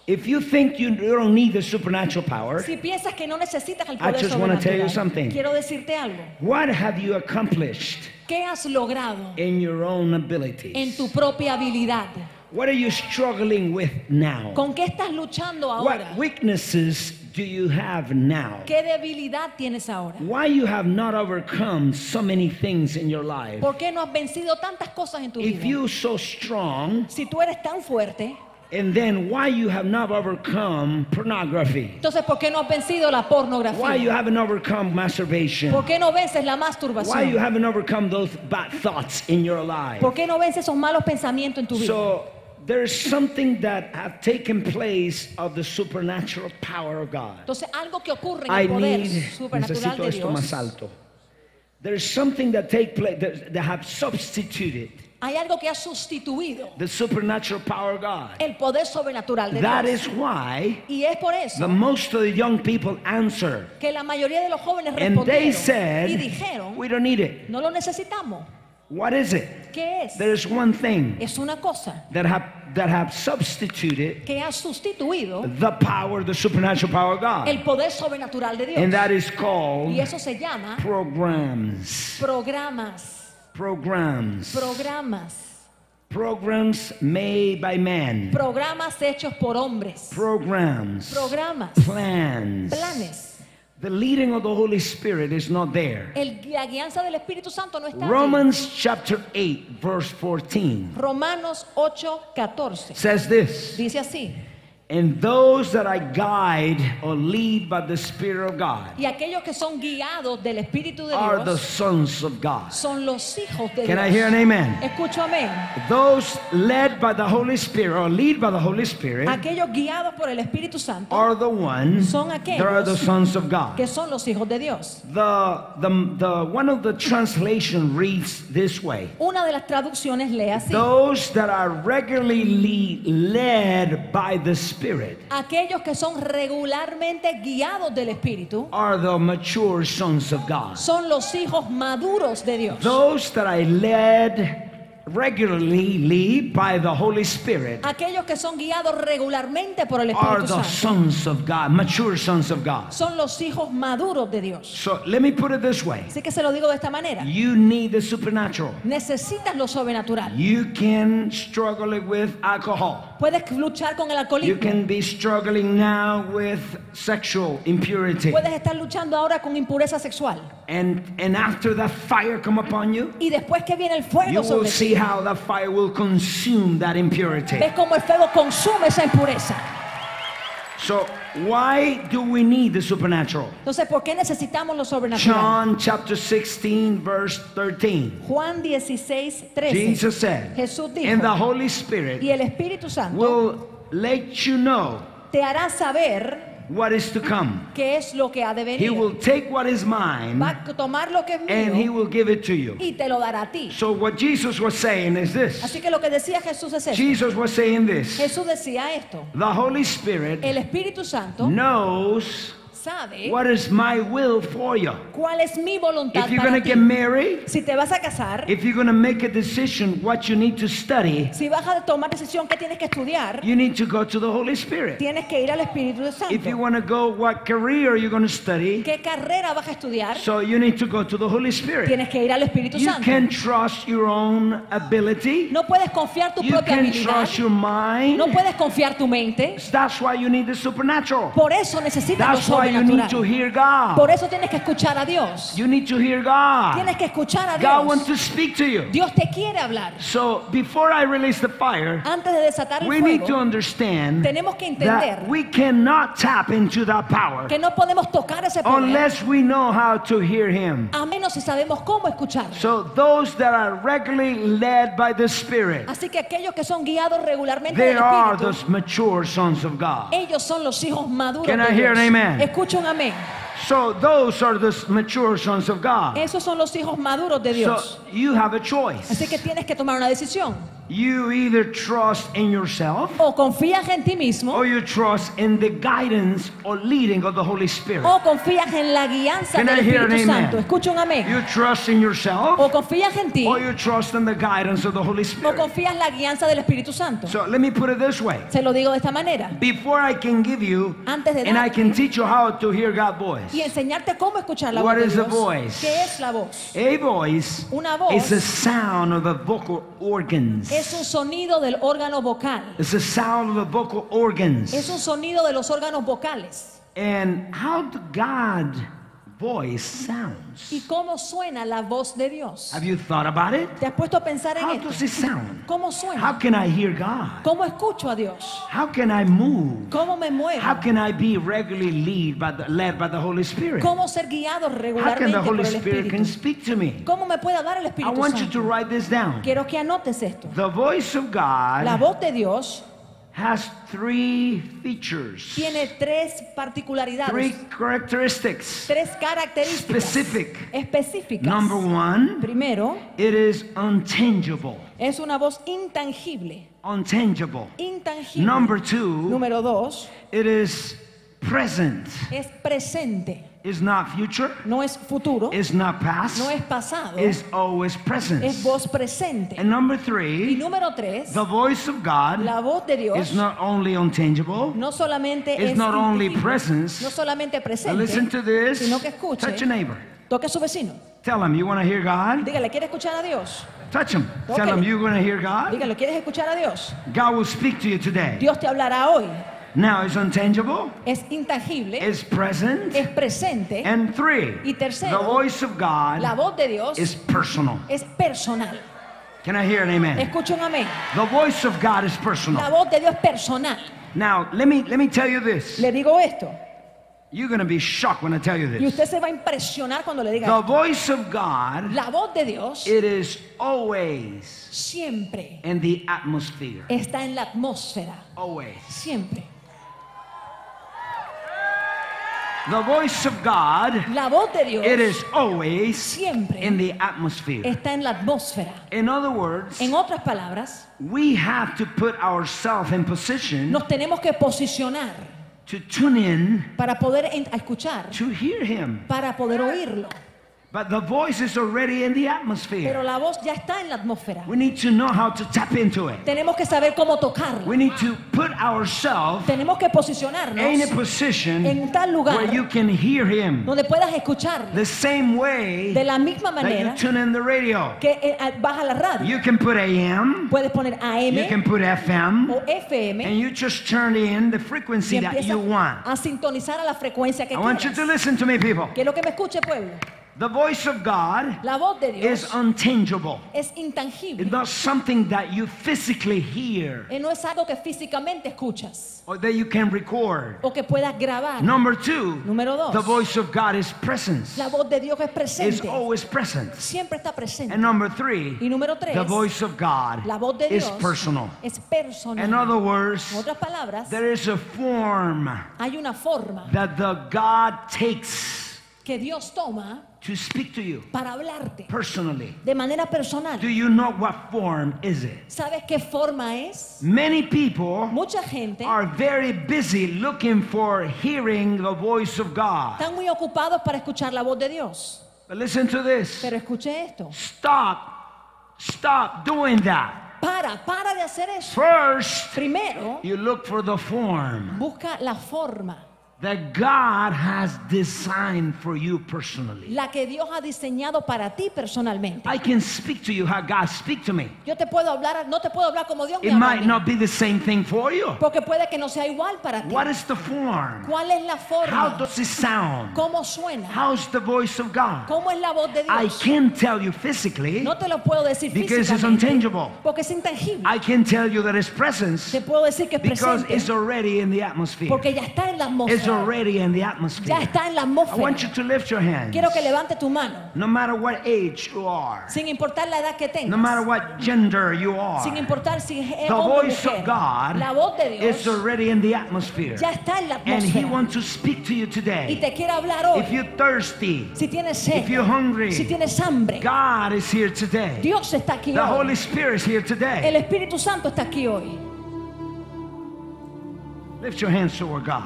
If you think you don't need the supernatural power, Si piensas que no necesitas el I poder just wanna tell you sobrenatural, something. quiero decirte algo. what have you accomplished ¿Qué has logrado in your own en abilities? tu propia habilidad? What are you struggling with now? ¿Con qué estás luchando ahora? What weaknesses do you have now? ¿Qué debilidad tienes ahora? Why you have not overcome so many things in your life? ¿Por qué no has vencido tantas cosas en tu If vida? you're so strong, Si tú eres tan fuerte, and then why you have not overcome pornography? entonces ¿por qué no has vencido la Why you pornografía? haven't overcome masturbation? ¿Por qué no vences la Why you masturbación? haven't overcome those bad thoughts in your life? ¿Por qué no vences esos malos pensamientos en tu vida? So there's something that have taken place of the supernatural power of God. Entonces algo que ocurre en I el poder need, supernatural necesito de esto más Dios, alto. There's something that take place that have substituted hay algo que ha sustituido the supernatural power of God. el poder sobrenatural de That Dios. is why Y es por the eso most of the young people answer, que la mayoría de los jóvenes and they respondieron y said, dijeron, we don't need it. no lo necesitamos. What is it? ¿Qué es? There's one thing Es una cosa that have substituted que ha sustituido the power, the supernatural power of God, el poder sobrenatural de Dios. and that is called Y eso se llama programs. programas. Programs. Programas. Programs made by men. Programas hechos por hombres. Programs. Programas. Plans. Planes. The leading of the Holy Spirit is not there. La guianza del Espíritu Santo no está allí. Romans chapter 8 verse 14 Romanos 8:14 says this, dice así: and those that I guide or lead by the Spirit of God y aquellos que son guiados del Espíritu de are the Dios sons of God. son los hijos de Can Dios. I hear an amen? Escucho amén. Those led by the Holy Spirit or lead by the Holy Spirit Aquellos guiados por el Espíritu Santo are the ones son that are the aquellos sons of God. que son los hijos de Dios. The one of the translation reads this way: Una de las traducciones lee así: those that are regularly led by the Spirit aquellos que son regularmente guiados del Espíritu are the mature sons of God. son los hijos maduros de Dios. Those that I led regularly lead by the Holy Spirit Aquellos que son guiados regularmente por el are Espíritu the Santo sons of God, mature sons of God. son los hijos maduros de Dios. So let me put it this way: Así que se lo digo de esta manera: you need the supernatural. necesitas lo sobrenatural. You can struggle with alcohol. Puedes luchar con el You alcoholismo. can be struggling now with sexual impurity. Puedes estar luchando ahora con impureza sexual. And after that fire come upon you, Y después que viene el you fuego will sobre see ti, how that fire will consume that impurity. ves cómo el fuego consume esa impureza. So why do we need the supernatural? Entonces, ¿por qué necesitamos lo sobrenatural? John chapter 16 verse 13. Juan 16:13. Jesus said, Jesús and the dijo, Holy Spirit y el Espíritu Santo will let you know te hará saber what is to come. qué es lo que ha de He venir. will take what is mine Va a tomar lo que es and he mío will give it to you. y te lo dará a ti. So what Jesus was saying is this. Así que lo que decía Jesús es esto. Jesus was saying this. Jesús decía esto: The Holy Spirit el Espíritu Santo knows sabe what is my will for you. cuál es mi voluntad If you're going para to ti. get married, Si te vas a casar, if you're going to make a decision what you need to study, si vas a tomar decisión que tienes que estudiar, you need to go to the Holy Spirit. tienes que ir al Espíritu If you Santo. want to go what career you're going to study, ¿Qué carrera vas a estudiar? so you need to go to the Holy Spirit. Tienes que ir al Espíritu You Santo. can trust your own ability. No puedes confiar tu You propia can habilidad. trust your mind. No puedes confiar tu mente. That's why you need the supernatural. Por eso necesitas lo That's why you need to sobrenatural. hear God. Por eso tienes que escuchar a Dios. You need to hear God. Tienes que escuchar a God wants Dios. to speak to you. Dios te quiere hablar. So before I release the fire, Antes de desatar el we need to fuego, understand tenemos que entender that we cannot tap into that power que no podemos tocar ese poder unless we know how to hear Him. a menos si sabemos cómo escucharlo. So those that are regularly led by the Spirit, Así que aquellos que son guiados regularmente they del are Espíritu, those mature sons of God. ellos son los hijos maduros Can I de hear Dios. an amen? Escucha un amén. So those are the mature sons of God. Esos son los hijos maduros de So Dios. you have a choice. Así que tienes que tomar una decisión. You either trust in yourself O confías en ti mismo or you trust in the guidance or leading of the Holy Spirit. o confías en la guianza Can del I hear an Espíritu amen? Santo. Escucha un amén. You trust in yourself O confías en ti or you trust in the guidance of the Holy o Spirit. confías en la guianza del Espíritu Santo. So let me put it this way. Se lo digo de esta manera. Before I can give you Antes de and I can darte teach you how to hear God's voice. y enseñarte cómo escuchar la What voz de is a Dios. voice? ¿Qué es la voz? A voice Una voz is a sound of the vocal organs. es un sonido del órgano vocal. It's a sound of the vocal organs. Es un sonido de los órganos vocales. And how the God voice sounds. ¿Y cómo suena la voz de Dios? Have you thought about it? ¿Te has puesto a pensar en How esto? does it sound? ¿Cómo How suena? can I hear God? ¿Cómo escucho a Dios? How can I move? ¿Cómo me muevo? How can I be regularly led by the Holy Spirit? ¿Cómo ser guiado How can regularmente the por Holy el Spirit can Espíritu? speak to me? ¿Cómo me puede hablar el I Espíritu want you to Santo? write this down. Quiero que anotes esto. The voice of La God voz de Dios has three features, tiene tres three particularidades, characteristics. tres características Specific. específicas. Number one, Primero, it is unchangeable. es una voz intangible. Untangible. Intangible. Number two, Número dos, it is present. es presente. It's not future. No es futuro, It's not past. no es pasado, It's always present. es voz presente. And number Y three, número tres, the voice of God la voz de Dios is not only unchangeable, no solamente it's es not only intangible, presence. no solamente Now listen to presente, this. sino que escuche. Touch your neighbor. Toque a su vecino. Tell him you want to hear God. Dígale, ¿quieres escuchar a Dios? Touch him. Tell Tóquele. him you're going to hear God. Dígale, ¿quieres escuchar a Dios? God will speak to you today. Dios te hablará hoy. Now it's untangible, Es intangible, it's present, es presente. and three, Y tercero, the voice of La God voz de Dios is personal. es personal. Can I hear an amen? Escucha un amén. The voice of God is La personal. voz de Dios es personal. Now let me tell you this. Le digo esto. You're going to be shocked when I tell you Y this. usted se va a impresionar cuando le diga The esto. voice of God, La voz de Dios it is always siempre in the atmosphere. está en la atmósfera. Always. Siempre. The voice of God, La voz de Dios it is always siempre in the atmosphere. está en la atmósfera. In other words, En otras palabras, we have to put ourselves in position nos tenemos que posicionar to tune in para poder escuchar, to hear Him. para poder oírlo. But the voice is already in the Pero atmosphere. la voz ya está en la atmósfera. We need to know how to tap into it. Tenemos que saber cómo tocarlo. We need to put ourselves Tenemos que in a posicionarnos position en tal lugar where you can hear Him donde puedas escucharlo the same way de la misma that you manera tune in the radio. que vas a la radio. You can put AM, Puedes poner you can AM put FM, o FM and you just turn in the y frequency that you empiezas want. a sintonizar a la frecuencia que I want you to quieras. listen to me, people. Quiero que me escuche, pueblo. The voice of God La voz de is Dios unchangeable. es It's intangible. not something that you physically hear No es algo que físicamente escuchas or that you can record. o que puedas grabar. Number two, Número dos, the voice of God is presence. la voz de Dios es It's presente. always present. Siempre está presente. And number three, Y número tres, the voice of God la voz de is Dios personal. es personal. In other words, En otras palabras, there is a form hay una forma that the God takes que Dios toma to speak to you para hablarte personally. de manera personal. Do you know what form is it? ¿Sabes qué forma es? Many people Mucha gente are very busy looking for hearing the voice of God. están muy ocupados para escuchar la voz de Dios. But listen to this. Pero escuche esto. Stop doing that. Para de hacer eso. First, Primero, you look for the form busca la forma, that God has designed for you personally. la que Dios ha diseñado para ti personalmente. I can speak to you how God speaks to me. Yo te puedo hablar, no te puedo hablar como Dios me It habla a might mí, not be the same thing for you. porque puede que no sea igual para ti. What is the form? ¿Cuál es la How forma? does it sound? ¿Cómo suena? How's the voice of God? ¿Cómo es la voz de I Dios? can't tell you physically No te lo puedo decir because it's físicamente, untangible. porque es intangible. I can tell you that it's presence Te puedo decir que es because presente, it's already in the atmosphere. porque ya está en la It's is already in the ya atmosphere. está en la I want atmósfera. you to lift your hands. Quiero que levante tu mano, No matter what age you are, sin importar la edad que no matter tengas, what gender you are, sin importar si es the hombre o voice of mujer. God La voz de is Dios already in the atmosphere. ya está en la And He atmósfera wants to speak to you y today. te quiere hablar hoy. If you're thirsty, Si tienes if sed, you're hungry, si tienes hambre, God is here today. Dios está aquí The Holy hoy. Spirit is here today. El Espíritu Santo está aquí hoy. Lift your hands toward God.